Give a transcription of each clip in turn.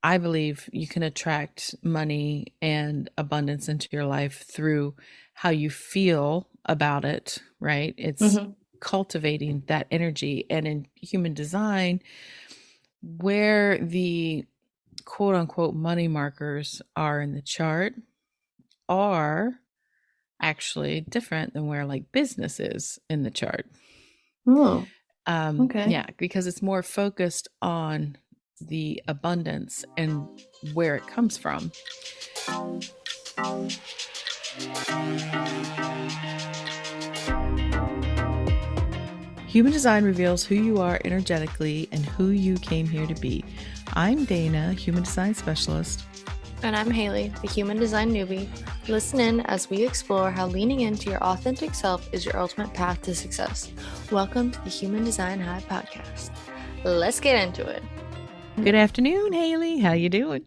I believe you can attract money and abundance into your life through how you feel about it, right? It's Hmm. cultivating that energy. And in human design, where the quote unquote money markers are in the chart are actually different than where like business is in the chart. Oh, okay. Yeah, because it's more focused on the abundance and where it comes from. Human design reveals who you are energetically and who you came here to be. I'm Dana, human design specialist. And I'm Haley, the human design newbie. Listen in as we explore how leaning into your authentic self is your ultimate path to success. Welcome to the Human Design High podcast. Let's get into it. Good afternoon, Haley. How you doing?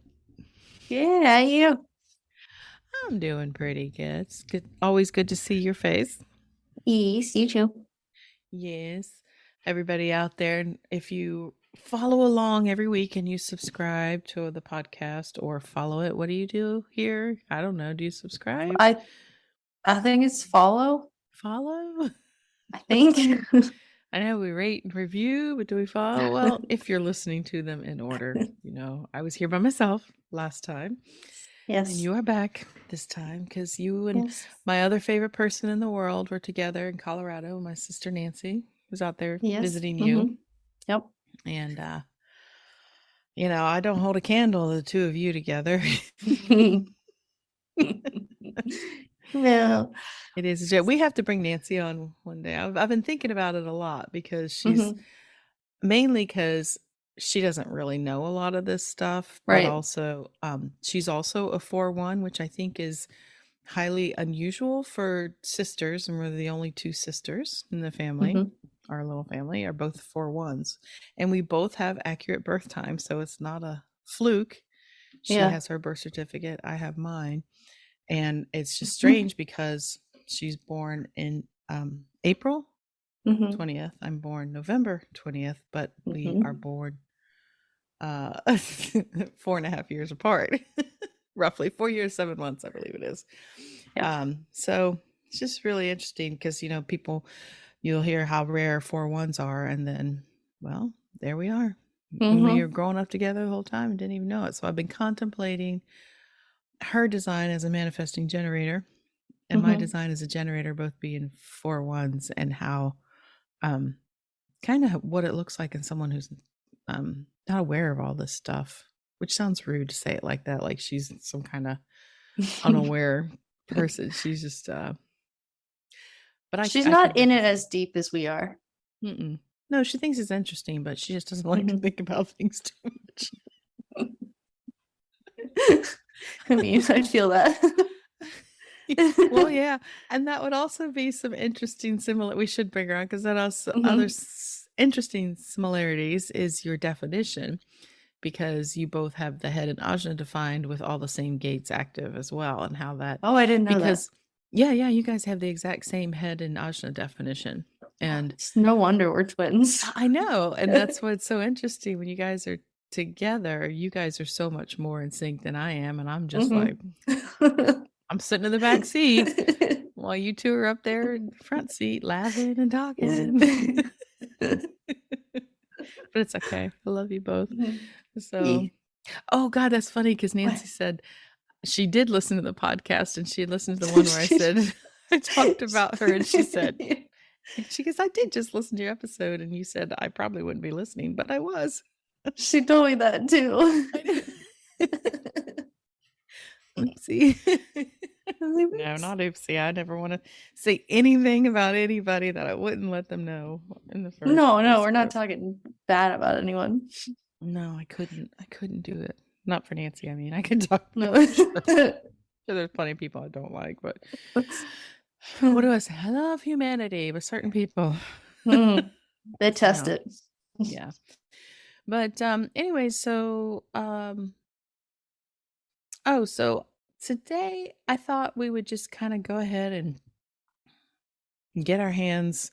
Good, how are you? I'm doing pretty good. It's good. Always good to see your face. Yes, you too. Yes. Everybody out there, if you follow along every week and you subscribe to the podcast or follow it, what do you do here? I don't know. Do you subscribe? I I think it's follow. Follow? I think. I know we rate and review, but do we follow? Well, if you're listening to them in order, I was here by myself last time, and Yes. you are back this time because you and Yes. my other favorite person in the world were together in Colorado. My sister Nancy was out there Yes. visiting you, Mm-hmm. Yep. and I don't hold a candle to the two of you together. No. It is. We have to bring Nancy on one day. I've been thinking about it a lot because Mm-hmm. mainly because she doesn't really know a lot of this stuff, but Right. also she's also a 4-1, which I think is highly unusual for sisters, and we're the only two sisters in the family. Mm-hmm. Our little family are both 4-1s, and we both have accurate birth time, so it's not a fluke. She Yeah. has her birth certificate, I have mine, and it's just strange because she's born in April Mm-hmm. 20th. I'm born November 20th, but we are Mm-hmm. born 4.5 years apart. Roughly 4 years, 7 months, I believe it is. Yep. So it's just really interesting because people, you'll hear how rare 4-1s are, and then, well, there we are. We were Mm-hmm. growing up together the whole time and didn't even know it. So I've been contemplating her design as a manifesting generator and my Mm-hmm. design as a generator, both being 4-1s, and how um kind of what it looks like in someone who's not aware of all this stuff, which sounds rude to say it like that, like she's some kind of unaware person. She's just but She's I can not in it definitely as deep as we are. mm-mm. No, she thinks it's interesting, but she just doesn't like to Mm-hmm. think about things too much. I mean, I feel that. Well, yeah, and that would also be some interesting similar. We should bring her on because that also other Hmm. interesting similarities is your definition, because you both have the head and ajna defined with all the same gates active as well, and how that, Oh, I didn't know that. because yeah, you guys have the exact same head and ajna definition, and It's no wonder we're twins. I know, and that's what's so interesting when you guys are together. You guys are so much more in sync than I am, and I'm just like, Hmm. I'm sitting in the back seat while you two are up there in the front seat laughing and talking. But it's okay. I love you both. So, oh God, that's funny because What? Nancy said she did listen to the podcast, and she had listened to the one where I said I talked about her, and she goes, I did just listen to your episode, and you said I probably wouldn't be listening, but I was. She told me that too. I know. Oopsie. No, not oopsie. I never want to say anything about anybody that I wouldn't let them know in the first No, place. we're not But talking bad about anyone. no, I couldn't. I couldn't do it. Not for Nancy. I mean, I could talk. No. Sure, there's plenty of people I don't like, but what do I say? I love humanity, but certain people. They test No, it. yeah. But anyway, so so today I thought we would just kind of go ahead and get our hands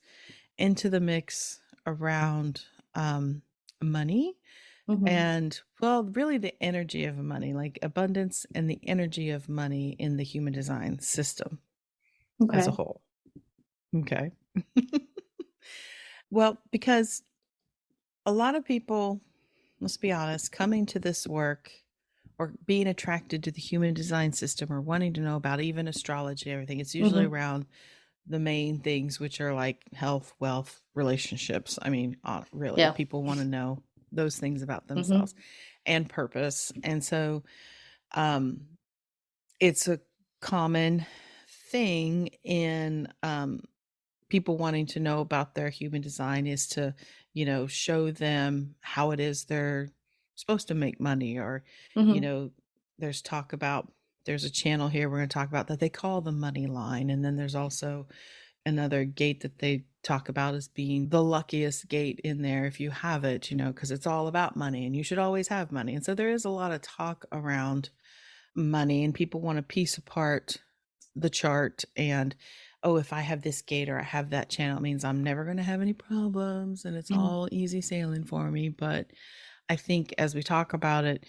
into the mix around money, Mm-hmm. And well, really the energy of money, like abundance and the energy of money in the human design system as a Okay. whole. Okay. Well, because a lot of people, let's be honest, coming to this work or being attracted to the human design system or wanting to know about even astrology, everything, it's usually Mm-hmm. around the main things, which are like health, wealth, relationships. I mean, really, Yeah. people want to know those things about Mm-hmm. themselves and purpose. And so um, it's a common thing in people wanting to know about their human design is to, show them how it is they're supposed to make money or, you Mm-hmm. know, there's talk about there's a channel here we're going to talk about that they call the money line. And then there's also another gate that they talk about as being the luckiest gate in there if you have it, because it's all about money and you should always have money. And so there is a lot of talk around money and people want to piece apart the chart and oh, if I have this gate or I have that channel, it means I'm never going to have any problems and it's Mm-hmm. all easy sailing for me. But I think as we talk about it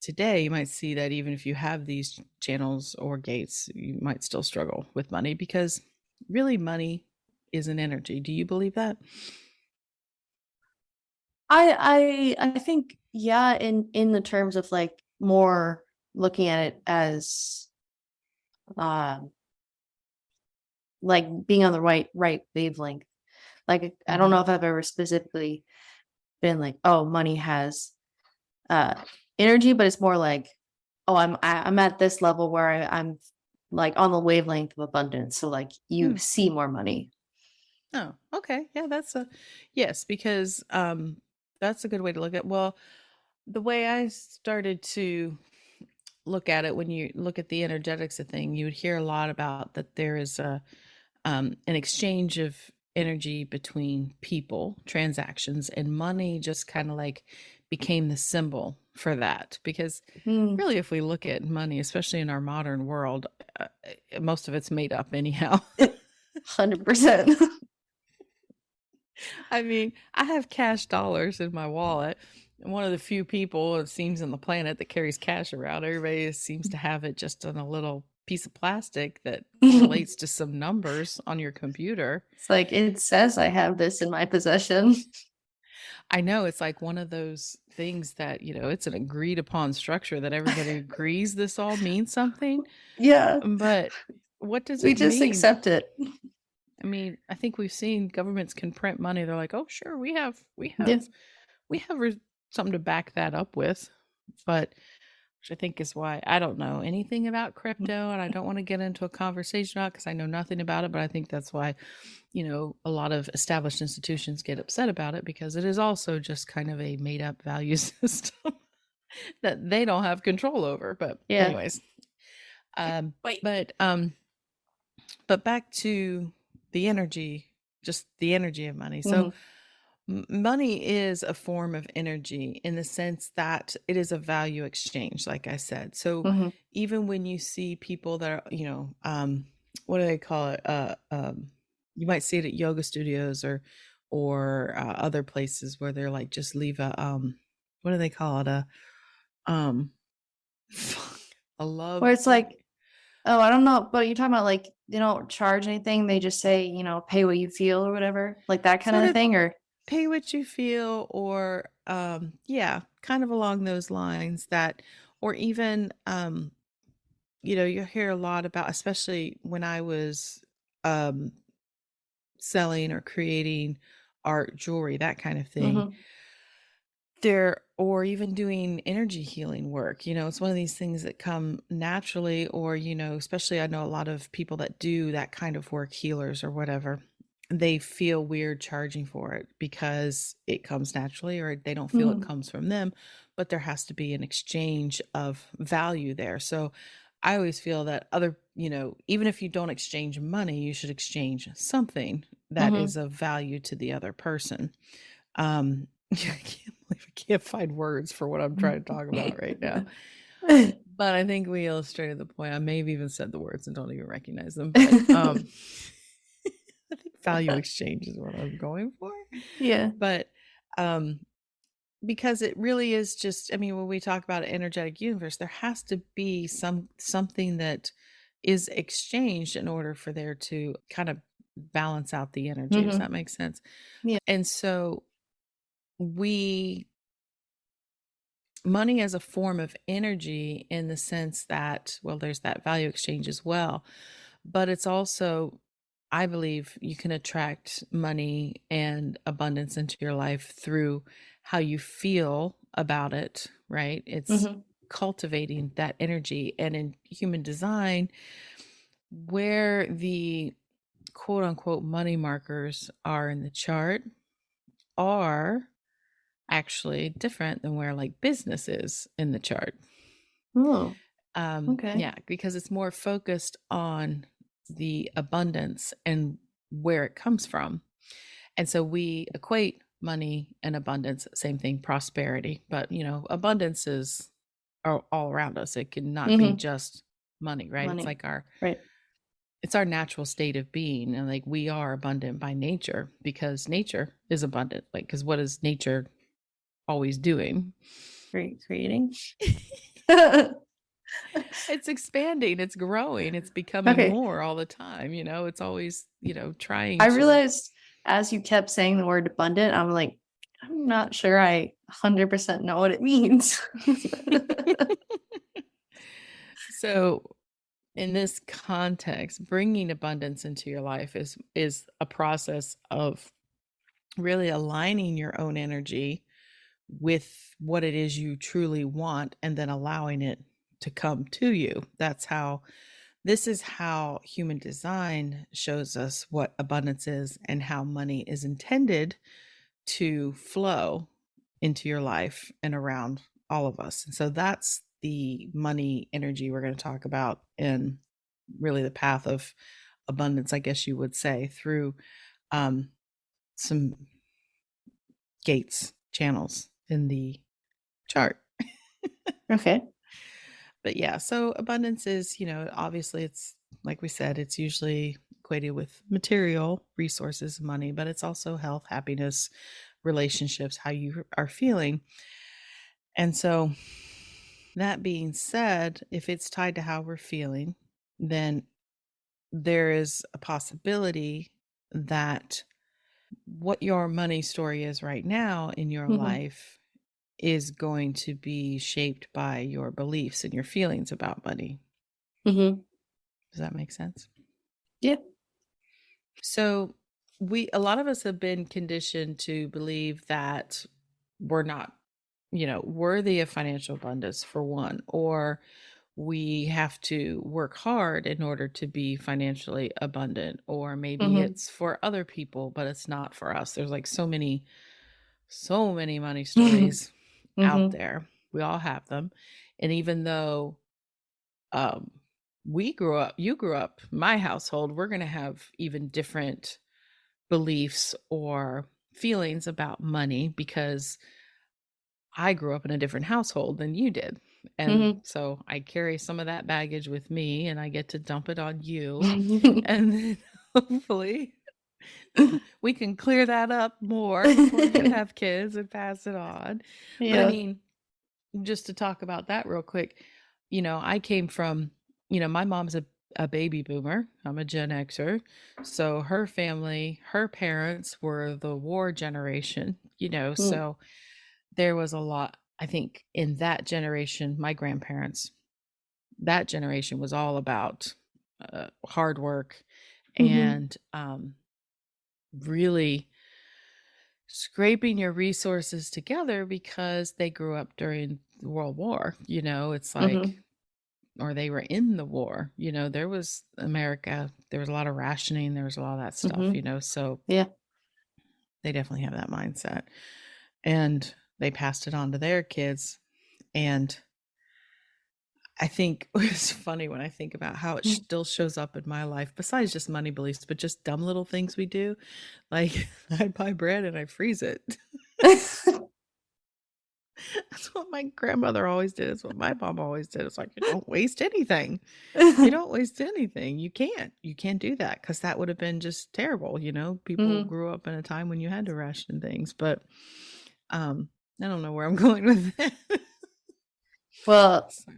today, you might see that even if you have these channels or gates, you might still struggle with money because really is an energy. Do you believe that? I think, yeah, in the terms of like more looking at it as um like being on the right wavelength. Like I don't Mm-hmm. know if I've ever specifically been like, oh, money has uh energy, but it's more like, oh, I'm at this level where I'm like on the wavelength of abundance. So like you see more money. Oh, okay. Yeah, yes, because that's a good way to look at. Well, the way I started to look at it when you look at the energetics of thing, you would hear a lot about that there is an exchange of energy between people, transactions, and money just kind of like became the symbol for that. Because Mm, really, if we look at money, especially in our modern world, most of it's made up anyhow. 100%. I mean, I have cash dollars in my wallet. I'm one of the few people, it seems, on the planet that carries cash around. Everybody seems to have it just on a little piece of plastic that relates to some numbers on your computer. It's like it says I have this in my possession. I know it's like one of those things that, it's an agreed upon structure that everybody agrees this all means something. Yeah, But what does we it just mean? accept it. I mean, I think we've seen governments can print money. They're like, "Oh, sure, Yeah. we have something to back that up with." But which I think is why I don't know anything about crypto and I don't want to get into a conversation about because I know nothing about it. But I think that's why, a lot of established institutions get upset about it because it is also just kind of a made up value system that they don't have control over. But Yeah. anyways, Wait. but but back to the energy, just the energy of money. So Hmm. money is a form of energy in the sense that it is a value exchange, like I said. So Hmm. even when you see people that are, what do they call it? You might see it at yoga studios or other places where they're like just leave a what do they call it? Um, a Where love it's thing. like, oh, I don't know, but you're talking about like they don't charge anything. They just say, pay what you feel or whatever, like that kind Sort of of thing. Or pay what you feel or yeah, kind of along those lines that or even you hear a lot about, especially when I was um, selling or creating art, jewelry, that kind of thing. hmm. There, or even doing energy healing work. It's one of these things that come naturally, or, especially I know a lot of people that do that kind of work, healers or whatever. They feel weird charging for it because it comes naturally, or they don't feel it Hmm. comes from them, but there has to be an exchange of value there. So I always feel that even if you don't exchange money, you should exchange something that Hmm. is of value to the other person. I can't believe I can't find words for what I'm trying to talk about right now. But I think we illustrated the point. I may have even said the words and don't even recognize them. But I think value exchange is what I'm going for. Yeah. But um because it really is just, I mean, when we talk about an energetic universe, there has to be something that is exchanged in order for there to kind of balance out the energy. Does Mm-hmm. that make sense? Yeah. And so we money as a form of energy in the sense that, well, there's that value exchange as well, but it's also, I believe, you can attract money and abundance into your life through how you feel about it, right? It's Mm-hmm. cultivating that energy. And in human design, where the quote unquote money markers are in the chart are actually different than where like business is in the chart. Oh, okay. Yeah, because it's more focused on the abundance and where it comes from. And so we equate money and abundance, same thing, prosperity. But, abundance is all around us. It cannot be Mm-hmm. just money, right? It's Money. like our Right. it's our natural state of being, and like we are abundant by nature because nature is abundant. Like, because what is nature always doing? Great. Creating. It's expanding, it's growing, it's becoming Okay. more all the time, it's always, trying I to. realized as you kept saying the word abundant, I'm like, I'm not sure I 100% know what it means. So in this context, bringing abundance into your life is a process of really aligning your own energy with what it is you truly want and then allowing it to come to you. This is how human design shows us what abundance is and how money is intended to flow into your life and around all of us. And so that's the money energy we're going to talk about in really the path of abundance, I guess you would say, through um, some gates, channels in the chart. Okay. But yeah, so abundance is, obviously it's like we said, it's usually equated with material resources, money, but it's also health, happiness, relationships, how you are feeling. And so, that being said, if it's tied to how we're feeling, then there is a possibility that what your money story is right now in your Mm-hmm. life is going to be shaped by your beliefs and your feelings about money. Mm-hmm. Does that make sense? Yeah. So, a lot of us have been conditioned to believe that we're not, worthy of financial abundance for one, or we have to work hard in order to be financially abundant, or maybe Mm-hmm. it's for other people, but it's not for us. There's like so many money stories out Mm-hmm. there. We all have them. And even though um, you grew up, my household, we're going to have even different beliefs or feelings about money because I grew up in a different household than you did. And Mm-hmm. so I carry some of that baggage with me and I get to dump it on you. Mm-hmm. And then hopefully we can clear that up more before you have kids and pass it on. But I Yeah. mean, just to talk about that real quick, I came from, my mom's a baby boomer. I'm a Gen Xer. So her family, her parents were the war generation, Mm. so there was a lot, I think, in that generation, my grandparents, that generation was all about hard work Mm-hmm. and really scraping your resources together because they grew up during the World War. It's like, Mm-hmm. or they were in the war. There was America, there was a lot of rationing, there was a lot of that stuff, Mm-hmm. so Yeah. they definitely have that mindset. And they passed it on to their kids. And I think it's funny when I think about how it still shows up in my life, besides just money beliefs, but just dumb little things we do. Like I buy bread and I freeze it. That's what my grandmother always did. It's what my mom always did. It's like, you don't waste anything. You don't waste anything. You can't. You can't do that because that would have been just terrible. People Mm-hmm. grew up in a time when you had to ration things. But I don't know where I'm going with that. Well, So,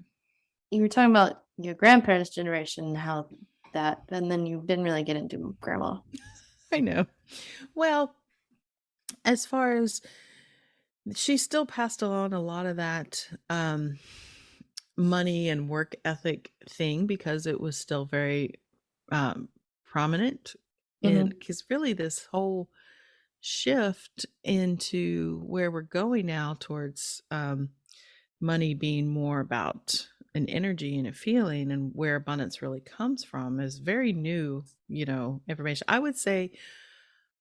you were talking about your grandparents' generation, how that, and then you didn't really get into grandma. I know. Well, as far as she still passed along a lot of that money and work ethic thing because it was still very prominent. And Mm-hmm. because really, this whole shift into where we're going now towards money being more about an energy and a feeling and where abundance really comes from is very new, information. I would say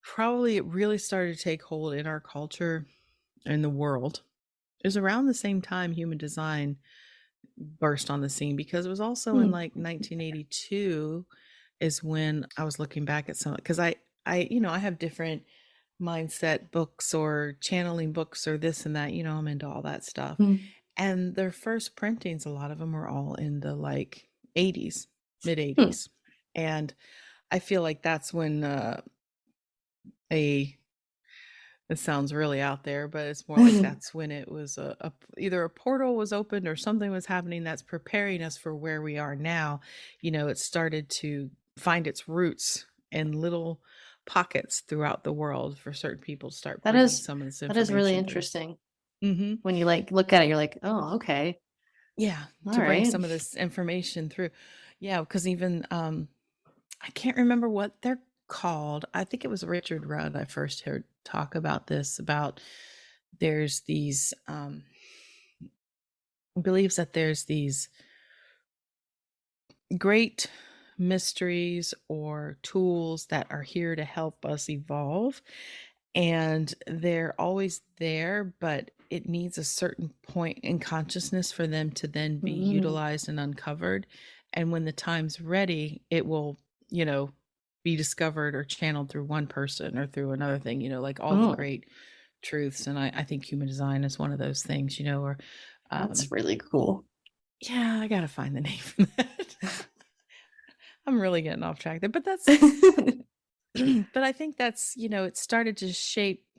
probably it really started to take hold in our culture and the world. It was around the same time human design burst on the scene because it was also in like 1982 is when I was looking back at some because I have different mindset books or channeling books or this and that, I'm into all that stuff. Mm-hmm. And their first printings, a lot of them were all in the like 80s, mid Hmm. 80s. And I feel like that's when a it sounds really out there, but it's more like that's when it was either a portal was opened or something was happening that's preparing us for where we are now. It started to find its roots in little pockets throughout the world for certain people to start That bringing is some of this that is really information through. interesting. Hmm. When you like look at it, you're like, oh, okay, Yeah, all to bring right. some of this information through. Yeah, because even I can't remember what they're called. I think it was Richard Rudd I first heard talk about this about there's these believes that there's these great mysteries or tools that are here to help us evolve, and they're always there, but it needs a certain point in consciousness for them to then be Mm-hmm. utilized and uncovered. And when the time's ready, it will, be discovered or channeled through one person or through another thing, like all the Oh, great truths. And I think human design is one of those things, or that's um, really cool. yeah, I gotta find the name for that. I'm really getting off track there, but that's but I think that's, it started to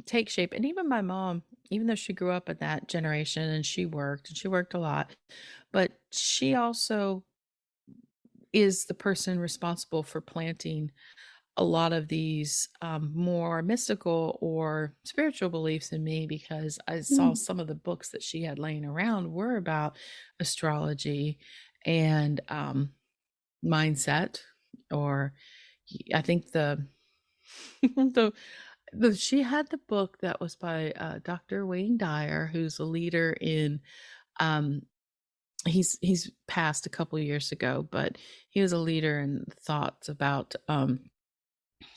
take shape. And even my mom, even though she grew up in that generation and she worked a lot, but she also is the person responsible for planting a lot of these more mystical or spiritual beliefs in me because I saw Mm, some of the books that she had laying around were about astrology and mindset, or I think the she had the book that was by Dr. Wayne Dyer, who's a leader in um he's passed a couple years ago, but he was a leader in thoughts about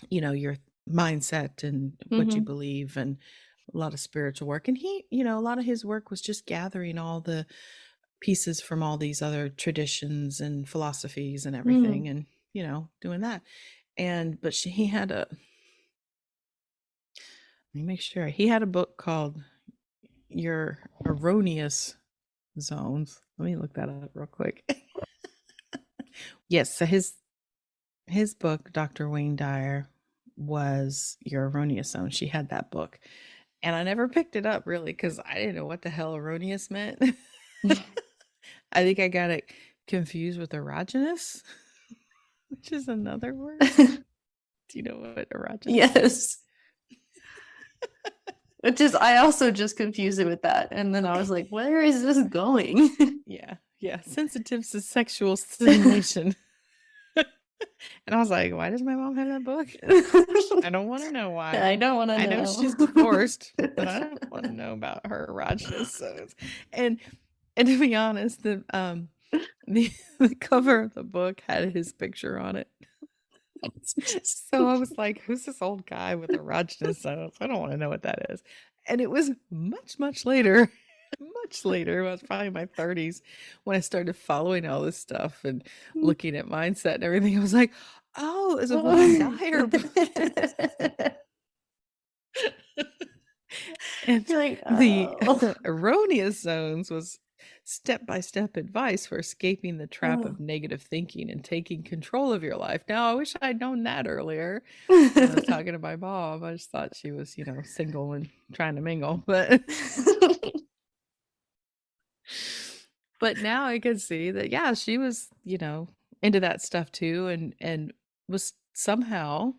your mindset and what you mhm, believe and a lot of spiritual work. And he, a lot of his work was just gathering all the pieces from all these other traditions and philosophies and everything mm, and, doing that. And but he had a let me make sure he had a book called Your Erroneous Zones. Let me look that up real quick. Yes, so his book, Dr. Wayne Dyer, was Your Erroneous Zone. She had that book. And I never picked it up really because I didn't know what the hell erroneous meant. I think I got it confused with erogenous, which is another word. Do you know what erogenous is? yes. Which is, I also just confused it with that. And then I was like, where is this going? Yeah, yeah. Sensitive to sexual stimulation. And I was like, why does my mom have that book? I don't want to know why. I don't want to I know know. she's divorced, but I don't want to know about her erogenous zones. And and to be honest, the the cover of the book had his picture on it. So I was like, who's this old guy with erogenous zones? I don't want to know what that is. And it was much, much later, much later, I was probably in my 30s when I started following all this stuff and looking at mindset and everything. I was like, oh, it's a Wayne Dyer book. And You're like, the oh. erroneous zones was step-by-step advice for escaping the trap of negative thinking and taking control of your life. Now, I wish I'd known that earlier when I was talking to my mom. I just thought she was, single and trying to mingle, but now I can see that, yeah, she was, into that stuff too, and was somehow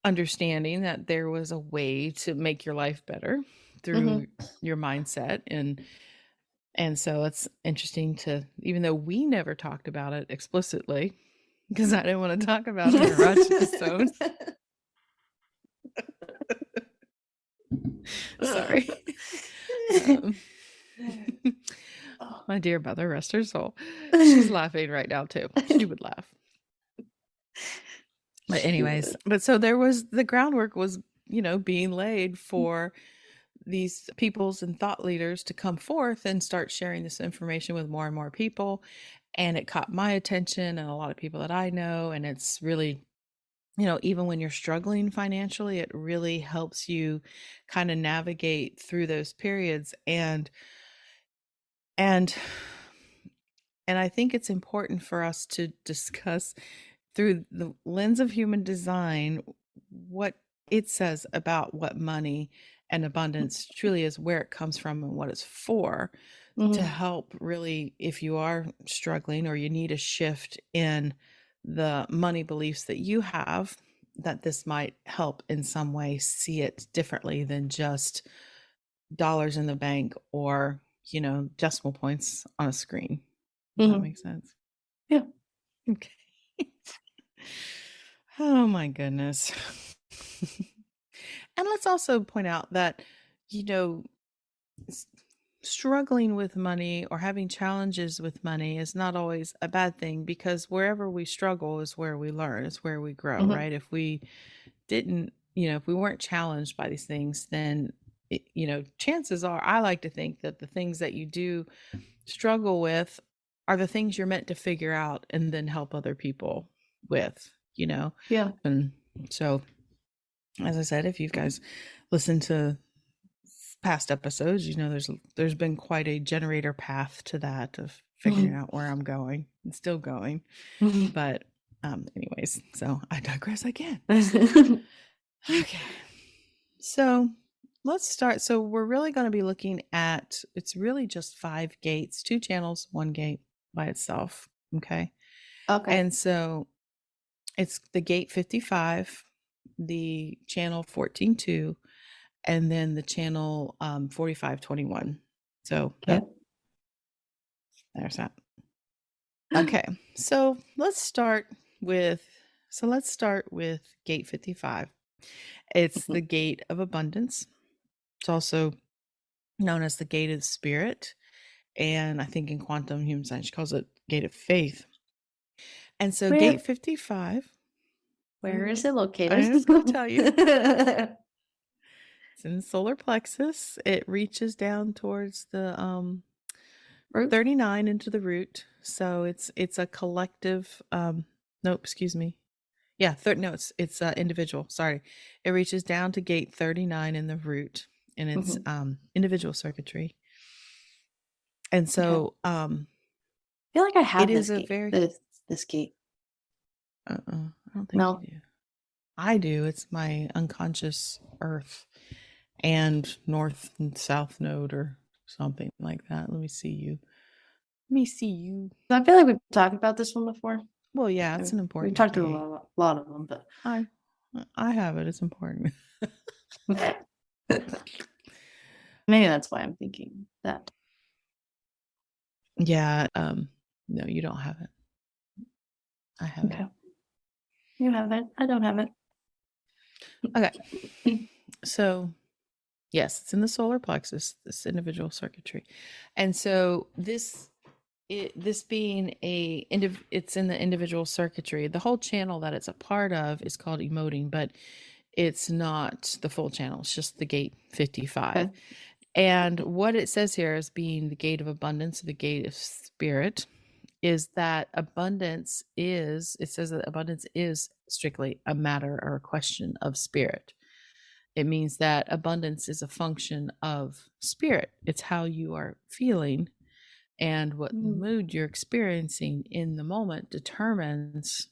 understanding that there was a way to make your life better through your mindset. And so it's interesting to, even though we never talked about it explicitly, because I didn't want to talk about her erogenous zones. Sorry. My dear mother, rest her soul. She's laughing right now too. She would laugh. But anyways, so there was, the groundwork was, being laid for these peoples and thought leaders to come forth and start sharing this information with more and more people. And it caught my attention and a lot of people that I know. And it's really, even when you're struggling financially, it really helps you kind of navigate through those periods. And I think it's important for us to discuss through the lens of human design what it says about what money and abundance truly is, where it comes from and what it's for, to help really, if you are struggling or you need a shift in the money beliefs that you have, that this might help in some way see it differently than just dollars in the bank or, decimal points on a screen. Does that make sense? Yeah. Okay. Oh my goodness. And let's also point out that, struggling with money or having challenges with money is not always a bad thing, because wherever we struggle is where we learn, it's where we grow, right? If we didn't, if we weren't challenged by these things, then, chances are, I like to think that the things that you do struggle with are the things you're meant to figure out and then help other people with, Yeah. And so, as I said, if you guys listen to past episodes, there's been quite a generator path to that, of figuring out where I'm going and still going. But anyways, so I digress again. Okay. So let's start. So we're really going to be looking at, it's really just 5 gates, 2 channels, 1 gate by itself. Okay. And so it's the gate 55, the channel 14.2, and then the channel 4521. So there's that. Okay. So let's start with gate 55. It's the gate of abundance. It's also known as the gate of the spirit. And I think in quantum human science, she calls it gate of faith. And so gate 55. Where is it located? I was going to tell you. It's in the solar plexus. It reaches down towards the root? 39 into the root. So it's a collective. No, excuse me. Yeah, it's individual. Sorry, it reaches down to gate 39 in the root, and it's individual circuitry. And so, I feel like I have it this is gate. a very this gate. I don't think you do. I do. It's my unconscious earth and north and south node or something like that. Let me see you. I feel like we've talked about this one before. Well, yeah, it's an important. We've talked through a lot of them, but I have it. It's important. Maybe that's why I'm thinking that. Yeah. No, you don't have it. I have it. You have it. I don't have it. Okay. So, yes, it's in the solar plexus, this individual circuitry. And so this being it's in the individual circuitry. The whole channel that it's a part of is called emoting, but it's not the full channel. It's just the gate 55. And what it says here as being the gate of abundance, the gate of spirit, is that abundance is strictly a matter or a question of spirit. It means that abundance is a function of spirit. It's how you are feeling, and what Mm. mood you're experiencing in the moment determines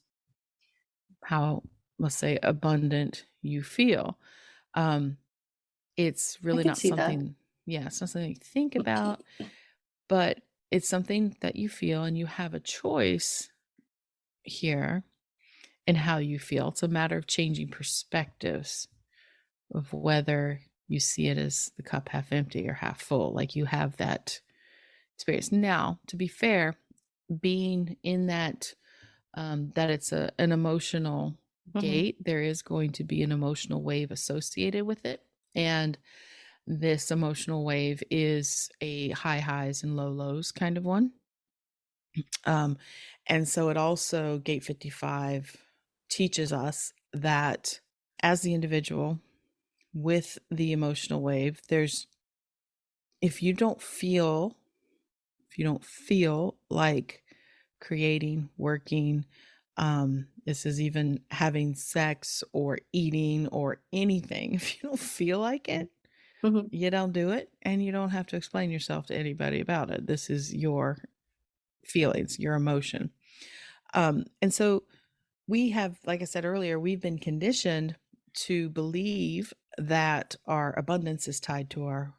how, let's say, abundant you feel. Um, it's I really could not see that. something, yeah, it's not something you think about, but it's something that you feel, and you have a choice here in how you feel. It's a matter of changing perspectives of whether you see it as the cup half empty or half full. Like, you have that experience. Now, to be fair, being in that, that it's an emotional Hmm. gate, there is going to be an emotional wave associated with it. And this emotional wave is a high highs and low lows kind of one. Um, and so it also, Gate 55 teaches us that as the individual with the emotional wave, there's, if you don't feel, if you don't feel like creating, working, this is even having sex or eating or anything, if you don't feel like it, Hmm. you don't do it, and you don't have to explain yourself to anybody about it. This is your feelings, your emotion. And so we have, like I said earlier, we've been conditioned to believe that our abundance is tied to our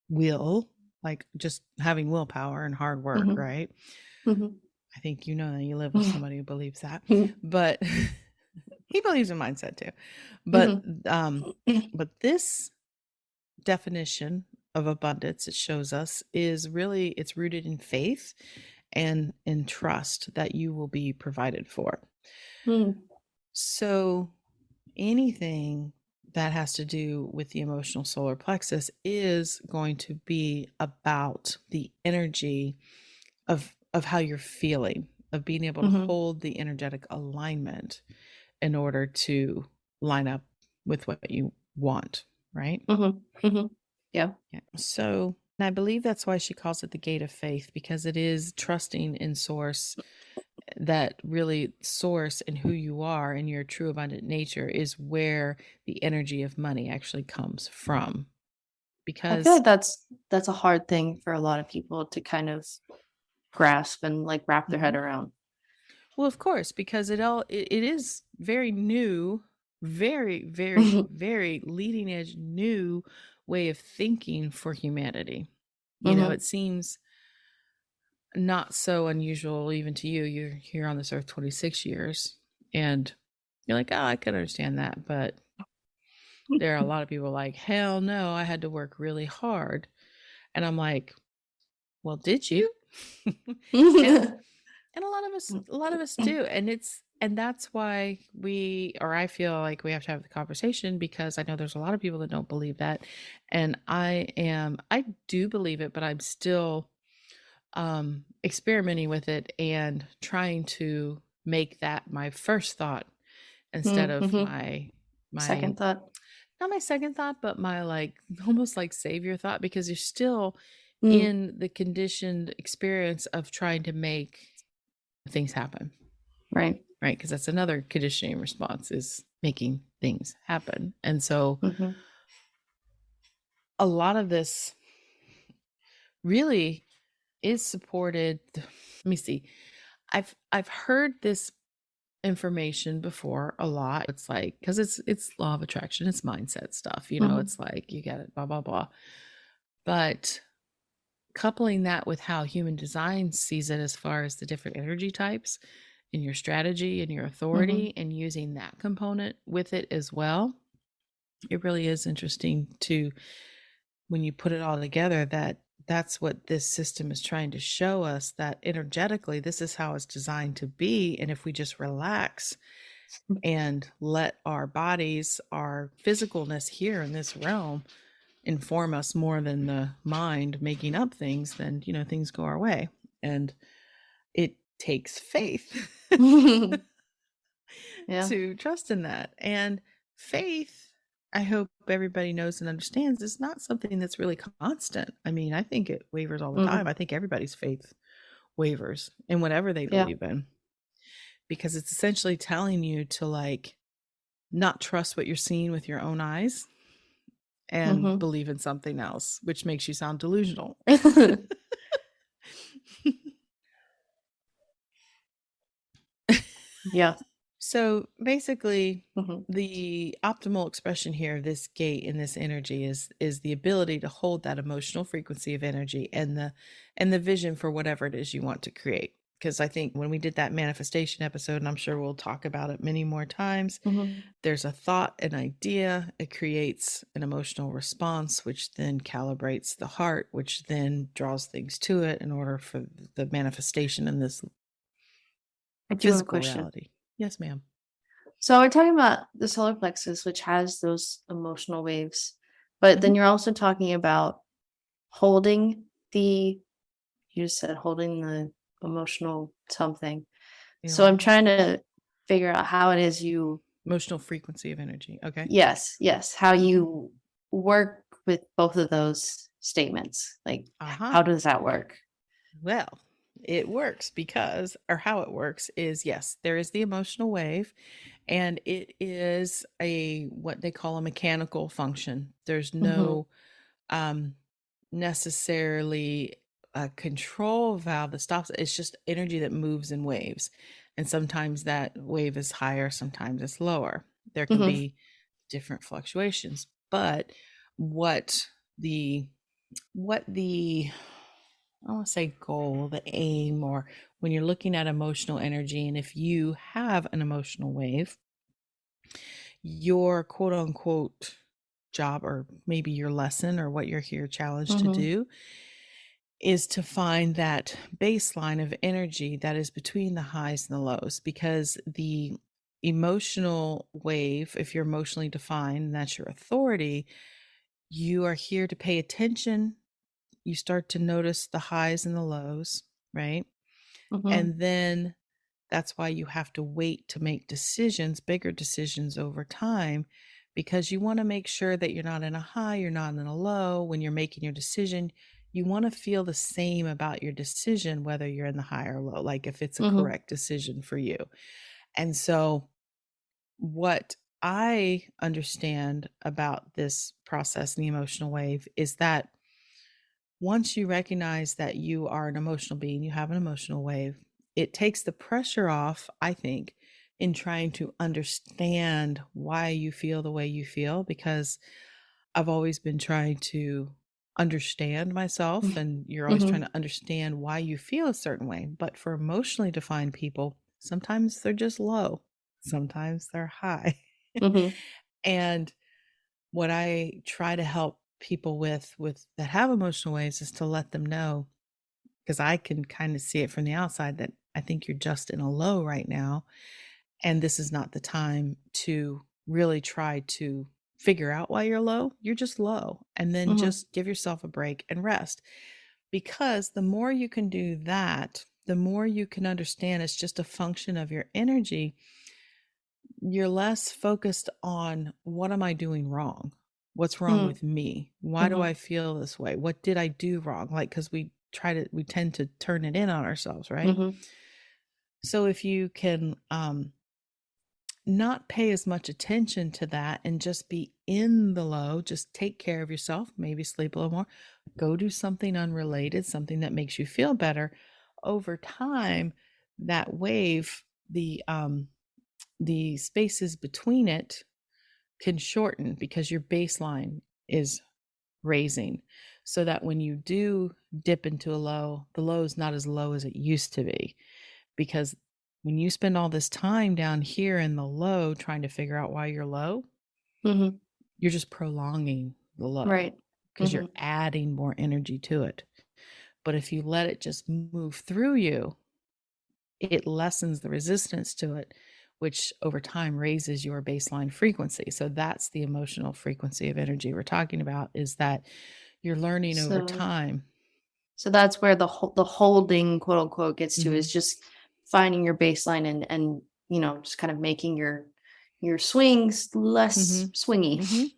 will, like just having willpower and hard work, Hmm. right? Hmm. I think you know that you live with somebody who believes that, but he believes in mindset too. But Hmm. but this definition of abundance, it shows us, is really, it's rooted in faith and in trust that you will be provided for. So anything that has to do with the emotional solar plexus is going to be about the energy of how you're feeling, of being able to Hmm. hold the energetic alignment in order to line up with what you want, right? Hmm. Hmm. Yeah. Yeah. So I believe that's why she calls it the gate of faith, because it is trusting in source, that really source and who you are and your true abundant nature is where the energy of money actually comes from. I feel Because, like that's a hard thing for a lot of people to kind of grasp and like wrap their head mhm. around. Well, of course, because it is very new, very, very, very leading edge new way of thinking for humanity. You know, Hmm. it seems not so unusual even to you. You're here on this earth 26 years, and you're like, oh, I could understand that. But there are a lot of people like, hell no, I had to work really hard. And I'm like, well, did you? and and a lot of us do. And that's why I feel like we have to have the conversation, because I know there's a lot of people that don't believe that. And I do believe it, but I'm still experimenting with it and trying to make that my first thought instead of Hmm. my Second thought. not my second thought, but my, like, almost like savior thought, because you're still Mm. in the conditioned experience of trying to make things happen, Right. right? Because that's another conditioning response, is making things happen. And so Hmm. a lot of this really is supported. Let me see. I've heard this information before a lot. It's like, because it's law of attraction, it's mindset stuff, Hmm. it's like you get it, blah blah blah. But coupling that with how human design sees it, as far as the different energy types in your strategy and your Hmm. authority, and using that component with it as well, it really is interesting to, when you put it all together, that that's what this system is trying to show us, that energetically this is how it's designed to be. And if we just relax and let our bodies, our physicalness here in this realm, inform us more than the mind making up things, then things go our way. And it takes faith Yeah. to trust in that. And faith, I hope everybody knows and understands, is not something that's really constant. I mean, I think it wavers all the time. Hmm. I think everybody's faith wavers in whatever they Yeah. believe in, because it's essentially telling you to, like, not trust what you're seeing with your own eyes, and Mm-hmm. believe in something else, which makes you sound delusional. Yeah. So basically, Mm-hmm. the optimal expression here of this gate and this energy is the ability to hold that emotional frequency of energy and the vision for whatever it is you want to create. Because I think when we did that manifestation episode, and I'm sure we'll talk about it many more times, Mm-hmm. there's a thought, an idea, it creates an emotional response, which then calibrates the heart, which then draws things to it in order for the manifestation in this I do have a physical question. reality. Yes, ma'am. So we're talking about the solar plexus, which has those emotional waves, but Mhm. then you're also talking about holding the, you just said holding the emotional something. So I'm Alignment. trying to figure out how it is you, Emotional frequency of energy. Okay. yes, how Mhm. you work with both of those statements. Like, Uh-huh. how does that work? Well, it works because, or how it works is, yes, there is the emotional wave, and it is a what they call a mechanical function. There's Mm-hmm. no um necessarily a control valve that stops it. It's just energy that moves in waves. And sometimes that wave is higher, sometimes it's lower. There can Mm-hmm. be different fluctuations. But what the what the I want to say goal, the aim, or when you're looking at emotional energy, and if you have an emotional wave, your quote unquote job, or maybe your lesson, or what you're here challenged to Mm-hmm. do, is to find that baseline of energy that is between the highs and the lows, because the emotional wave, if you're emotionally defined, and that's your authority, you are here to pay attention. You start to notice the highs and the lows, right? Mm-hmm. And then that's why you have to wait to make decisions, bigger decisions over time, because you want to make sure that you're not in a high, you're not in a low. When you're making your decision, you want to feel the same about your decision, whether you're in the high or low, like if it's a Mm-hmm. correct decision for you. And so, what I understand about this process and the emotional wave is that once you recognize that you are an emotional being, you have an emotional wave, it takes the pressure off, I think, in trying to understand why you feel the way you feel, because I've always been trying to understand myself, and you're always trying Mm-hmm. to understand why you feel a certain way. But for emotionally defined people, sometimes they're just low, sometimes they're high. Mm-hmm. And what I try to help people with that have emotional waves is to let them know, because I can kind of see it from the outside, that I think you're just in a low right now, and this is not the time to really try to figure out why you're low. You're just low, and then Mm-hmm. just give yourself a break and rest, because the more you can do that, the more you can understand it's just a function of your energy. You're less focused on, what am I doing wrong? What's wrong with me? Why do Mm-hmm. I feel this way? What did I do wrong? Like, because we tend to turn it in on ourselves, right? Mm-hmm. So if you can not pay as much attention to that and just be in the low, just take care of yourself, maybe sleep a little more, go do something unrelated, something that makes you feel better. Over time, that wave, the spaces between it can shorten, because your baseline is raising, so that when you do dip into a low, the low is not as low as it used to be. Because when you spend all this time down here in the low trying to figure out why you're low, Mm-hmm. you're just prolonging the low, Right. because you're Mm-hmm. adding more energy to it. But if you let it just move through you, it lessens the resistance to it, which over time raises your baseline frequency. So that's the emotional frequency of energy we're talking about, is that you're learning over So, time. so that's where the holding, quote unquote, gets to, Mhm. is just finding your baseline and just kind of making your swings less Mhm. swingy. Mhm.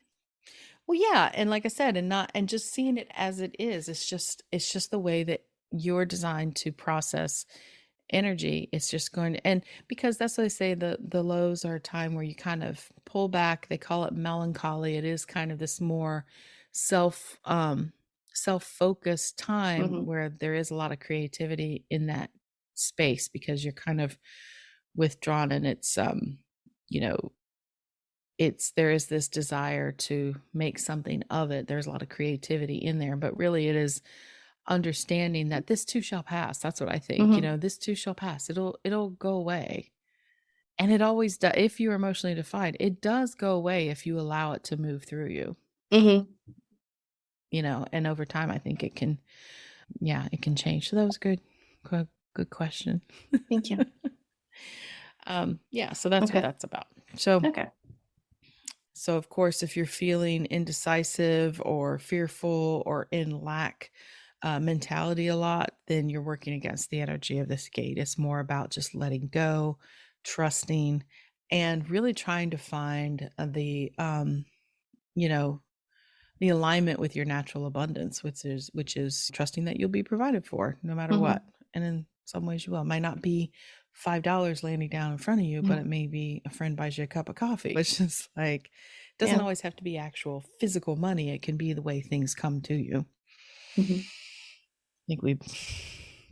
Well, yeah, and like I said, and just seeing it as it is. It's just the way that you're designed to process energy, it's just going to, and because that's what they say, the lows are a time where you kind of pull back. They call it melancholy. It is kind of this more self self-focused time Mm-hmm. where there is a lot of creativity in that space because you're kind of withdrawn, and it's you know it's there is this desire to make something of it. There's a lot of creativity in there, but really it is understanding that this too shall pass. That's what I think. Mm-hmm. This too shall pass. It'll go away. And it always does. If you're emotionally defined, it does go away if you allow it to move through you. Mm-hmm. And over time I think it can, yeah, it can change. So that was good question. Thank you. Yeah, so that's what Okay. that's about. So Okay. So, of course, if you're feeling indecisive or fearful or in lack mentality a lot, then you're working against the energy of this gate. It's more about just letting go, trusting, and really trying to find you know, the alignment with your natural abundance, which is trusting that you'll be provided for no matter Mm-hmm. what. And in some ways you will. It might not be $5 landing down in front of you, but it may be a friend buys you a cup of coffee. It's just like it doesn't Yeah. always have to be actual physical money. It can be the way things come to you. Mm-hmm. I think we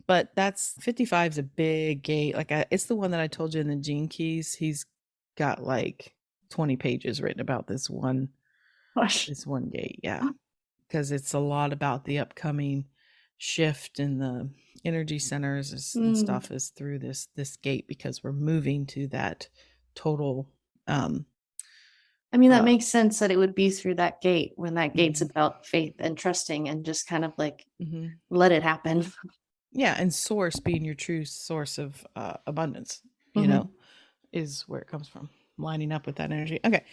but that's 55 is a big gate. It's the one that I told you in the Gene Keys. He's got like 20 pages written about Gosh. this one gate. Yeah. Because it's a lot about the upcoming shift in the energy centers and Mm. stuff is through this gate, because we're moving to that total I mean, that uh makes sense that it would be through that gate when that gate's mhm, about faith and trusting and just kind of like mhm. let it happen. Yeah, and source being your true source of abundance, Mm-hmm. is where it comes from, lining up with that energy. Okay,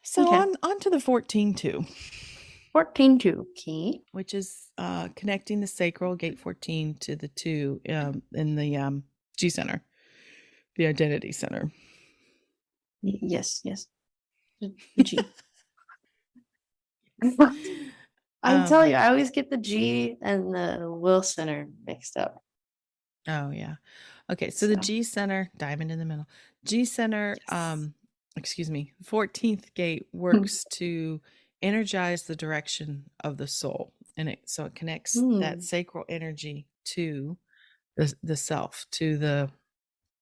so Okay. on to the 14-2, 14-2. Key. which is connecting the sacral gate 14 to the 2 in the G center, the identity center. Yes. Yes. G. I tell Um, you, I always get the G and the Will Center mixed up. oh yeah. Okay, so the So, G center, diamond in the middle. G center, yes. excuse me, 14th gate works to energize the direction of the soul. And it connects that Mm, sacral energy to the self,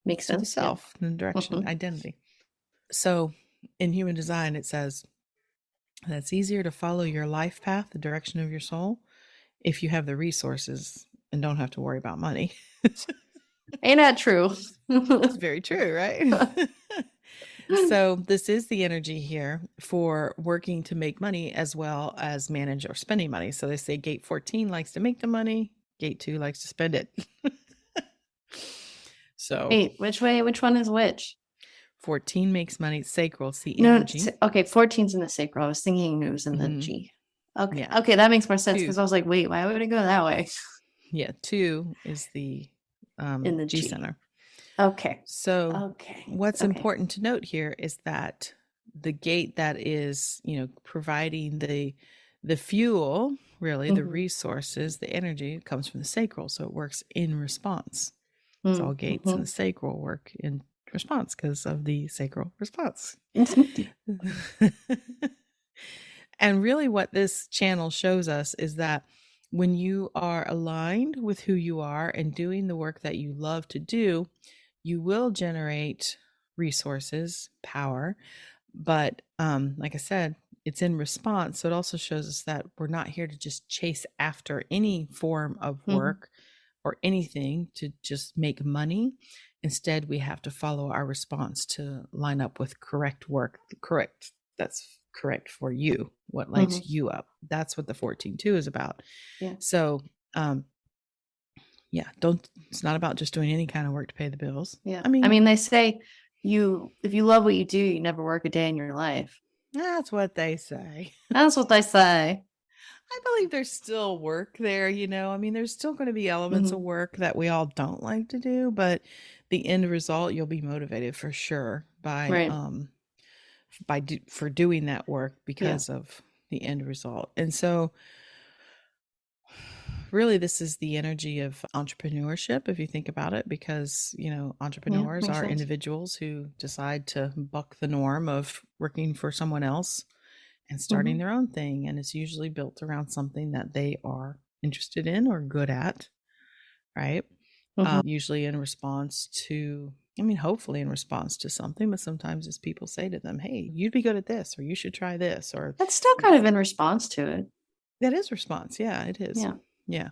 makes to the sense. Yeah. self, the direction, Mm-hmm. identity. So in human design, it says that it's easier to follow your life path, the direction of your soul, if you have the resources and don't have to worry about money. Ain't that true? It's very true, right? So this is the energy here for working to make money as well as manage or spending money. So they say gate 14 likes to make the money, gate 2 likes to spend it. So Wait, which way? Which one is which? 14 makes money, it's sacral, it's the No, energy. okay, 14's in the sacral. I was thinking it was in the Mhm. G. Okay, Yeah. okay, that makes more sense 2. because I was like, wait, why would it go that way? Yeah, 2 is the In the G G. center. Okay. So Okay. what's Okay. important to note here is that the gate that is, providing the fuel, really the Mm-hmm. resources, the energy comes from the sacral. So it works in response. It's all gates in Mm-hmm. the sacral work in response because of the sacral response. And really what this channel shows us is that when you are aligned with who you are and doing the work that you love to do, you will generate resources, power. But like I said, it's in response. So it also shows us that we're not here to just chase after any form of Mm-hmm. work or anything to just make money. Instead, we have to follow our response to line up with correct work, correct. That's correct for you, what Mm-hmm. lights you up. That's what the 14-2 is about. Yeah. So, yeah, it's not about just doing any kind of work to pay the bills. Yeah. I I mean, mean, they say if you love what you do, you never work a day in your life. that's what they say. That's what they say. I believe there's still work there, I mean, there's still going to be elements of Mm-hmm. work that we all don't like to do, but the end result, you'll be motivated for sure Right. for doing that work Yeah. because of the end result. And so really this is the energy of entrepreneurship, if you think about it, because, entrepreneurs makes are sense. individuals who decide to buck the norm of working for someone else and starting Mm-hmm. their own thing. And it's usually built around something that they are interested in or good at, right? Mm-hmm. Usually in response to, hopefully in response to something, but sometimes it's people say to them, hey, you'd be good at this, or you should try this, or That's still kind of in response to it. that is response. Yeah, it is. Yeah. Yeah.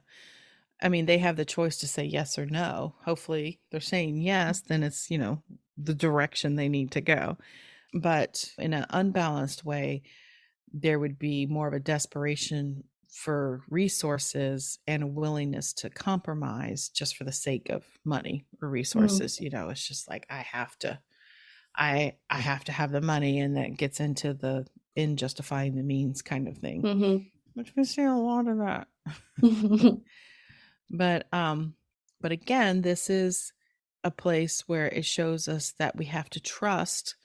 They have the choice to say yes or no. Hopefully they're saying yes, then it's, the direction they need to go. But in an unbalanced way, there would be more of a desperation for resources and a willingness to compromise just for the sake of money or Mm. resources. It's just like I have to have the money, and that gets into the in justifying the means kind of thing. Mm-hmm. Which we see a lot of that. But again, this is a place where it shows us that we have to trust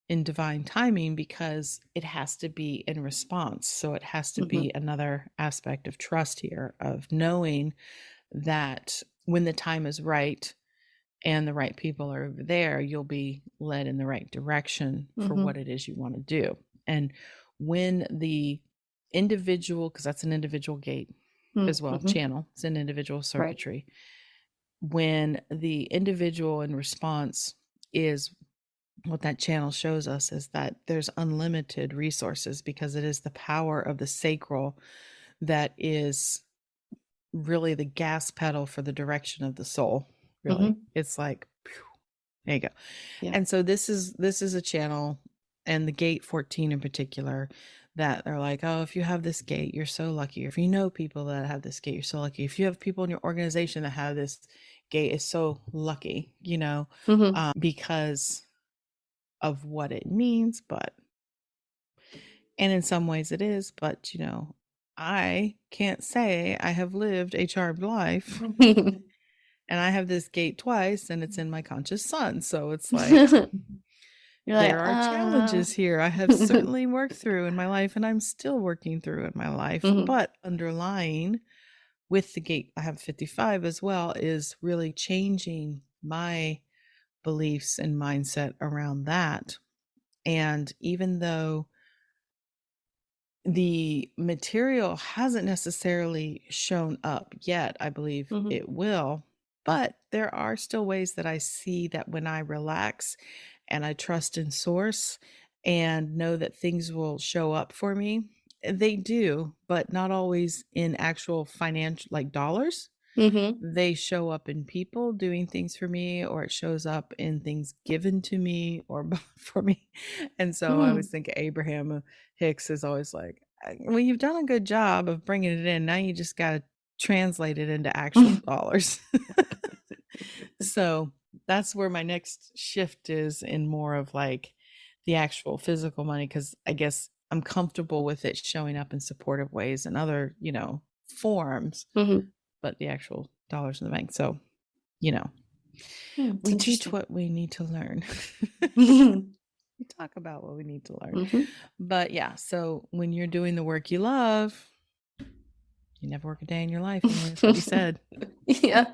in divine timing, because it has to be in response. So it has to be another aspect of trust here, of knowing that when the time is right and the right people are over there, you'll be led in the right direction for what it is you want to do. And when the individual, because that's an individual gate as well, channel, it's an individual circuitry. Right. When the individual in response is, what that channel shows us is that there's unlimited resources, because it is the power of the sacral that is really the gas pedal for the direction of the soul. Really, it's like, phew, there you go. Yeah. And so this is a channel, and the gate 14 in particular, that they're like, oh, if you have this gate, you're so lucky. If you know people that have this gate, you're so lucky. If you have people in your organization that have this gate, is so lucky, because of what it means. And in some ways it is, but I can't say I have lived a charmed life. And I have this gate twice, and it's in my conscious sun. So it's like, there are challenges here I have certainly worked through in my life, and I'm still working through in my life. But underlying with the gate, I have 55 as well, is really changing my beliefs and mindset around that. And even though the material hasn't necessarily shown up yet, I believe it will, but there are still ways that I see that when I relax and I trust in source and know that things will show up for me, they do, but not always in actual financial, like dollars. They show up in people doing things for me, or it shows up in things given to me or for me. And so I always think Abraham Hicks is always like, well, you've done a good job of bringing it in. Now you just got to translate it into actual dollars. So that's where my next shift is, in more of like the actual physical money, because I guess I'm comfortable with it showing up in supportive ways and other, forms. But the actual dollars in the bank. So, we teach what we need to learn. We talk about what we need to learn. But yeah, so when you're doing the work you love, you never work a day in your life. That's what you said. Yeah.